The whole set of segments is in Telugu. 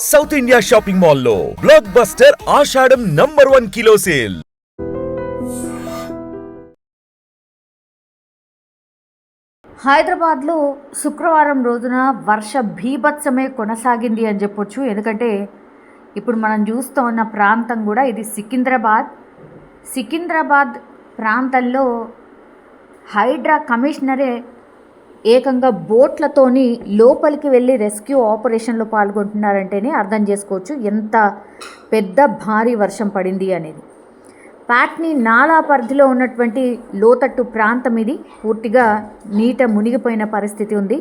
సౌత్ ఇండియా షాపింగ్ మాల్లో బ్లాక్ బస్టర్ ఆషాఢం #1 కిలో సేల్. హైదరాబాద్లో శుక్రవారం రోజున వర్ష బీభత్సమే కొనసాగింది అని చెప్పొచ్చు. ఎందుకంటే ఇప్పుడు మనం చూస్తూ ఉన్న ప్రాంతం కూడా ఇది సికింద్రాబాద్ ప్రాంతంలో హైడ్రా కమిషనరే ఏకంగా బోట్లతోని లోపలికి వెళ్ళి రెస్క్యూ ఆపరేషన్లో పాల్గొంటున్నారంటేనే అర్థం చేసుకోవచ్చు ఎంత పెద్ద భారీ వర్షం పడింది అనేది. ప్యాట్నీ నాలా పరిధిలో ఉన్నటువంటి లోతట్టు ప్రాంతం ఇది. పూర్తిగా నీట మునిగిపోయిన పరిస్థితి ఉంది.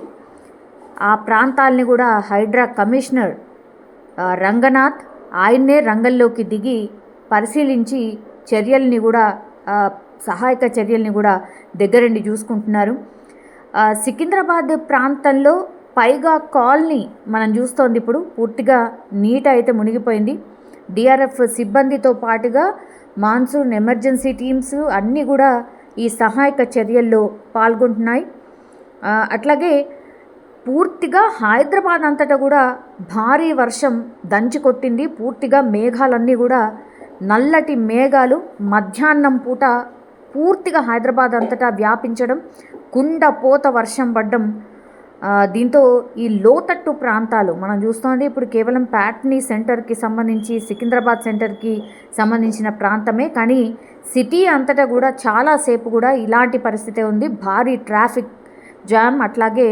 ఆ ప్రాంతాలని కూడా హైడ్రా కమిషనర్ రంగనాథ్ ఆయన్నే రంగంలోకి దిగి పరిశీలించి చర్యల్ని కూడా సహాయక చర్యల్ని కూడా దగ్గరుండి చూసుకుంటున్నారు. సికింద్రాబాద్ ప్రాంతంలో పైగా కాలనీ మనం చూస్తోంది ఇప్పుడు పూర్తిగా నీట అయితే మునిగిపోయింది. డిఆర్ఎఫ్ సిబ్బందితో పాటుగా మాన్సూన్ ఎమర్జెన్సీ టీమ్స్ అన్నీ కూడా ఈ సహాయక చర్యల్లో పాల్గొంటున్నాయి. అట్లాగే పూర్తిగా హైదరాబాద్ అంతటా కూడా భారీ వర్షం దంచి కొట్టింది. పూర్తిగా మేఘాలన్నీ కూడా నల్లటి మేఘాలు మధ్యాహ్నం పూట పూర్తిగా హైదరాబాద్ అంతటా వ్యాపించడం, కుండపోత వర్షం పడ్డం. దీంతో ఈ లోతట్టు ప్రాంతాలు మనం చూస్తోంది ఇప్పుడు కేవలం ప్యాట్నీ సెంటర్కి సంబంధించి సికింద్రాబాద్ సెంటర్కి సంబంధించిన ప్రాంతమే, కానీ సిటీ అంతటా కూడా చాలాసేపు కూడా ఇలాంటి పరిస్థితే ఉంది. భారీ ట్రాఫిక్ జామ్, అట్లాగే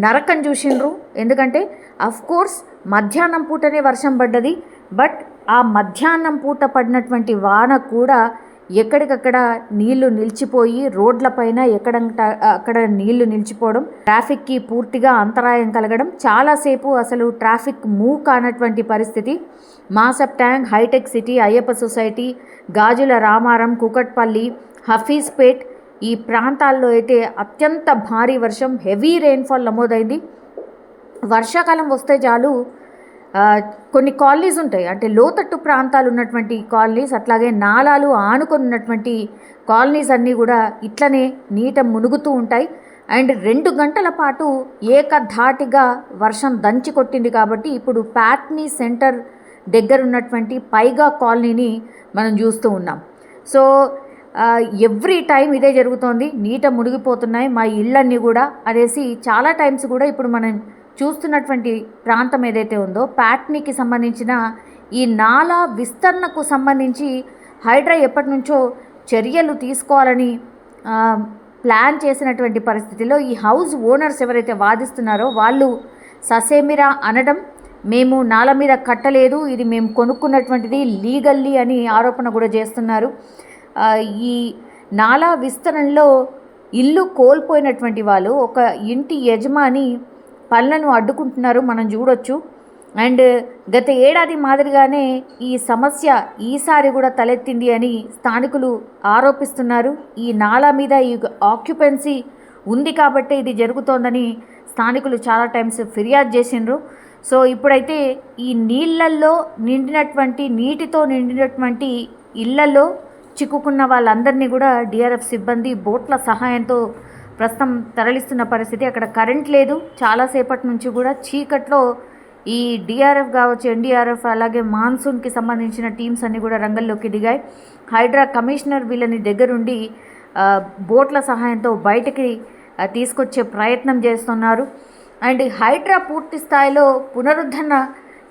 నరకం చూసిండ్రు. ఎందుకంటే అఫ్కోర్స్ మధ్యాహ్నం పూటనే వర్షం పడ్డది, బట్ ఆ మధ్యాహ్నం పూట పడినటువంటి వాన కూడా ఎక్కడికక్కడ నీళ్లు నిలిచిపోయి రోడ్లపైన అక్కడ నీళ్లు నిలిచిపోవడం, ట్రాఫిక్కి పూర్తిగా అంతరాయం కలగడం, చాలాసేపు అసలు ట్రాఫిక్ మూవ్ కానటువంటి పరిస్థితి. Masab Tank, Hitech City, Ayyappa society, Gajula Ramaram, Kukatpally, Hafeezpet ఈ ప్రాంతాల్లో అయితే అత్యంత భారీ వర్షం, హెవీ రెయిన్ఫాల్ నమోదైంది. వర్షాకాలం వస్తే చాలు కొన్ని కాలనీస్ ఉంటాయి, అంటే లోతట్టు ప్రాంతాలు ఉన్నటువంటి కాలనీస్, అట్లాగే నాలాలు ఆనుకొని ఉన్నటువంటి కాలనీస్ అన్నీ కూడా ఇట్లనే నీట మునుగుతూ ఉంటాయి. అండ్ 2 గంటల పాటు ఏకధాటిగా వర్షం దంచి కొట్టింది. కాబట్టి ఇప్పుడు ప్యాట్నీ సెంటర్ దగ్గర ఉన్నటువంటి పైగా కాలనీని మనం చూస్తూ ఉన్నాం. సో ఎవ్రీ టైం ఇదే జరుగుతోంది, నీట మునిగిపోతున్నాయి మా ఇళ్ళన్నీ కూడా అనేసి చాలా టైమ్స్ కూడా ఇప్పుడు మనం చూస్తున్నటువంటి ప్రాంతం ఏదైతే ఉందో ప్యాట్నీకి సంబంధించిన ఈ నాలా విస్తరణకు సంబంధించి హైడ్రా ఎప్పటి నుంచో చర్యలు తీసుకోవాలని ప్లాన్ చేసినటువంటి పరిస్థితిలో ఈ హౌస్ ఓనర్స్ ఎవరైతే వాదిస్తున్నారో వాళ్ళు ససేమిరా అనడం, మేము నాల మీద కట్టలేదు, ఇది మేము కొనుక్కున్నటువంటిది లీగల్లీ అని ఆరోపణ కూడా చేస్తున్నారు. ఈ నాలా విస్తరణలో ఇల్లు కోల్పోయినటువంటి వాళ్ళు ఒక ఇంటి యజమాని పనులను అడ్డుకుంటున్నారు మనం చూడొచ్చు. అండ్ గత ఏడాది మాదిరిగానే ఈ సమస్య ఈసారి కూడా తలెత్తింది అని స్థానికులు ఆరోపిస్తున్నారు. ఈ నాలా మీద ఈ ఆక్యుపెన్సీ ఉంది కాబట్టి ఇది జరుగుతోందని స్థానికులు చాలా టైమ్స్ ఫిర్యాదు చేసిండ్రు. సో ఇప్పుడైతే ఈ నీటితో నిండినటువంటి ఇళ్లలో చిక్కుకున్న వాళ్ళందరినీ కూడా డిఆర్ఎఫ్ సిబ్బంది బోట్ల సహాయంతో ప్రస్తుతం తరలిస్తున్న పరిస్థితి. అక్కడ కరెంట్ లేదు, చాలాసేపటి నుంచి కూడా చీకట్లో ఈ డిఆర్ఎఫ్ కావచ్చు, ఎన్డీఆర్ఎఫ్, అలాగే మాన్సూన్కి సంబంధించిన టీమ్స్ అన్నీ కూడా రంగంలోకి దిగాయి. హైడ్రా కమిషనర్ వీళ్ళని దగ్గరుండి బోట్ల సహాయంతో బయటికి తీసుకొచ్చే ప్రయత్నం చేస్తున్నారు. అండ్ హైడ్రా పూర్తి స్థాయిలో పునరుద్ధరణ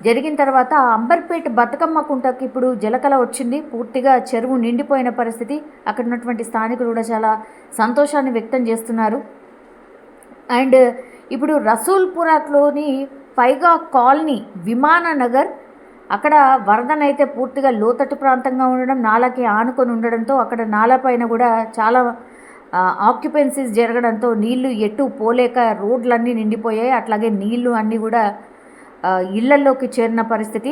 జరిగిన తర్వాత అంబర్పేట బతుకమ్మ కుంటకి ఇప్పుడు జలకళ వచ్చింది. పూర్తిగా చెరువు నిండిపోయిన పరిస్థితి. అక్కడ ఉన్నటువంటి స్థానికులు కూడా చాలా సంతోషాన్ని వ్యక్తం చేస్తున్నారు. అండ్ ఇప్పుడు రసూల్పురాలోని పైగా కాలనీ, విమాననగర్, అక్కడ వరదనైతే పూర్తిగా లోతట్టు ప్రాంతంగా ఉండడం, నాలాకి ఆనుకొని ఉండడంతో అక్కడ నాలాపైన కూడా చాలా ఆక్యుపెన్సీస్ జరగడంతో నీళ్లు ఎటు పోలేక రోడ్లన్నీ నిండిపోయాయి. అట్లాగే నీళ్లు అన్నీ కూడా ఇళ్లల్లోకి చేరిన పరిస్థితి.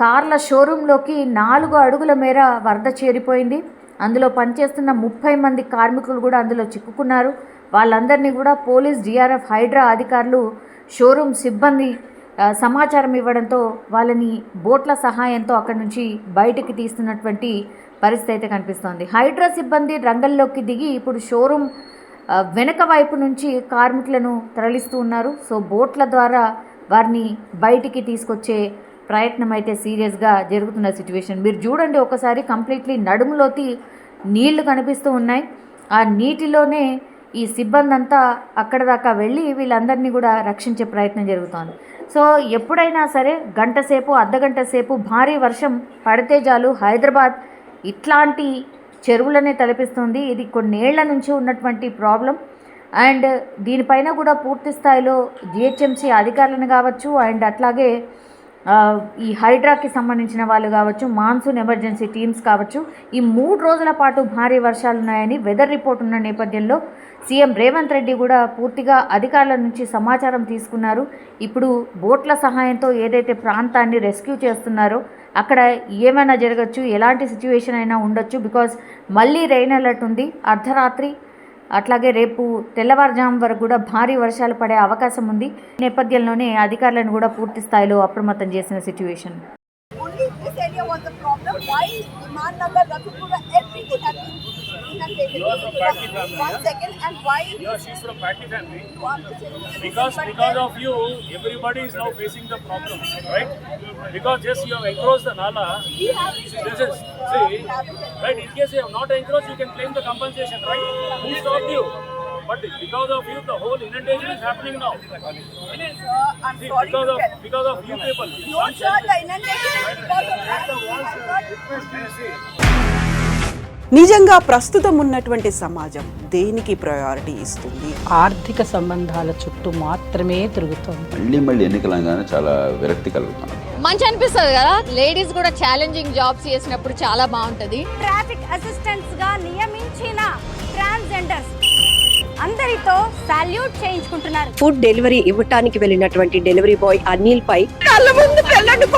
కార్ల షోరూంలోకి 4 అడుగుల మేర వరద చేరిపోయింది. అందులో పనిచేస్తున్న 30 మంది కార్మికులు కూడా అందులో చిక్కుకున్నారు. వాళ్ళందరినీ కూడా పోలీస్, డిఆర్ఎఫ్, హైడ్రా అధికారులు, షోరూమ్ సిబ్బంది సమాచారం ఇవ్వడంతో వాళ్ళని బోట్ల సహాయంతో అక్కడి నుంచి బయటికి తీస్తున్నటువంటి పరిస్థితి అయితే కనిపిస్తోంది. హైడ్రా సిబ్బంది రంగంలోకి దిగి ఇప్పుడు షోరూమ్ వెనక వైపు నుంచి కార్మికులను తరలిస్తూ ఉన్నారు. సో బోట్ల ద్వారా వారిని బయటికి తీసుకొచ్చే ప్రయత్నం అయితే సీరియస్గా జరుగుతున్న సిచ్యువేషన్. మీరు చూడండి ఒకసారి, కంప్లీట్లీ నడుములోకి నీళ్లు కనిపిస్తూ ఉన్నాయి. ఆ నీటిలోనే ఈ సిబ్బంది అంతా అక్కడ దాకా వెళ్ళి వీళ్ళందరినీ కూడా రక్షించే ప్రయత్నం జరుగుతోంది. సో ఎప్పుడైనా సరే గంట సేపు, అర్ధగంట సేపు భారీ వర్షం పడితే చాలు హైదరాబాద్ ఇట్లాంటి చెరువులనే తలపిస్తుంది. ఇది కొన్నేళ్ల నుంచి ఉన్నటువంటి ప్రాబ్లం. అండ్ దీనిపైన కూడా పూర్తి స్థాయిలో జిహెచ్ఎంసీ అధికారులను కావచ్చు, అండ్ అట్లాగే ఈ హైడ్రాకి సంబంధించిన వాళ్ళు కావచ్చు, మాన్సూన్ ఎమర్జెన్సీ టీమ్స్ కావచ్చు, ఈ 3 రోజుల పాటు భారీ వర్షాలు ఉన్నాయని వెదర్ రిపోర్ట్ ఉన్న నేపథ్యంలో సీఎం రేవంత్ రెడ్డి కూడా పూర్తిగా అధికారుల నుంచి సమాచారం తీసుకున్నారు. ఇప్పుడు బోట్ల సహాయంతో ఏదైతే ప్రాంతాన్ని రెస్క్యూ చేస్తున్నారో అక్కడ ఏమైనా జరగచ్చు, ఎలాంటి సిచ్యువేషన్ అయినా ఉండొచ్చు. బికాజ్ మళ్ళీ రెయిన్ అలర్ట్ ఉంది. అర్ధరాత్రి అట్లాగే రేపు తెల్లవారుజాము వరకు కూడా భారీ వర్షాలు పడే అవకాశం ఉంది. నేపథ్యంలోనే అధికారులను కూడా పూర్తి స్థాయిలో అప్రమత్తం చేసిన situation. Only this area was the problem. Why Imannagar, Rathipura, everything has been inundated. One second, and why? Yeah, she's from Patni family. You are the same. Because of you, everybody is now facing the problem, right? Because just you have encroached the nala. We have This is see, right? In case you have not encroached, you can claim the compensation, right? Who stopped you? But because of you, the whole inundation is happening now. I'm See, sorry to tell. because of you people. No, sir, the inundation is because of that. నిజంగా ప్రస్తుతం ఉన్నటువంటి సమాజం దేనికి ప్రయారిటీ ఇస్తుంది? ఆర్థిక సంబంధాల చుట్టూ మాత్రమే తిరుగుతోంది. మళ్ళీ ఎన్నికలంగానే చాలా విరక్తి కలుగుతాను. మంచి అనిపిస్తుంది కదా, లేడీస్ కూడా ఛాలెంజింగ్ జాబ్స్ చేసినప్పుడు చాలా బాగుంటది. ట్రాఫిక్ అసిస్టెంట్స్ గా నియమించిన ట్రాన్స్జెండర్స్ అందరితో సాల్యూట్ చేయించుకుంటున్నారు. ఫుడ్ డెలివరీ ఇవ్వటానికి వెళ్ళినటువంటి డెలివరీ బాయ్ అనిల్ పై కళ్ళ ముందు పెళ్ళండి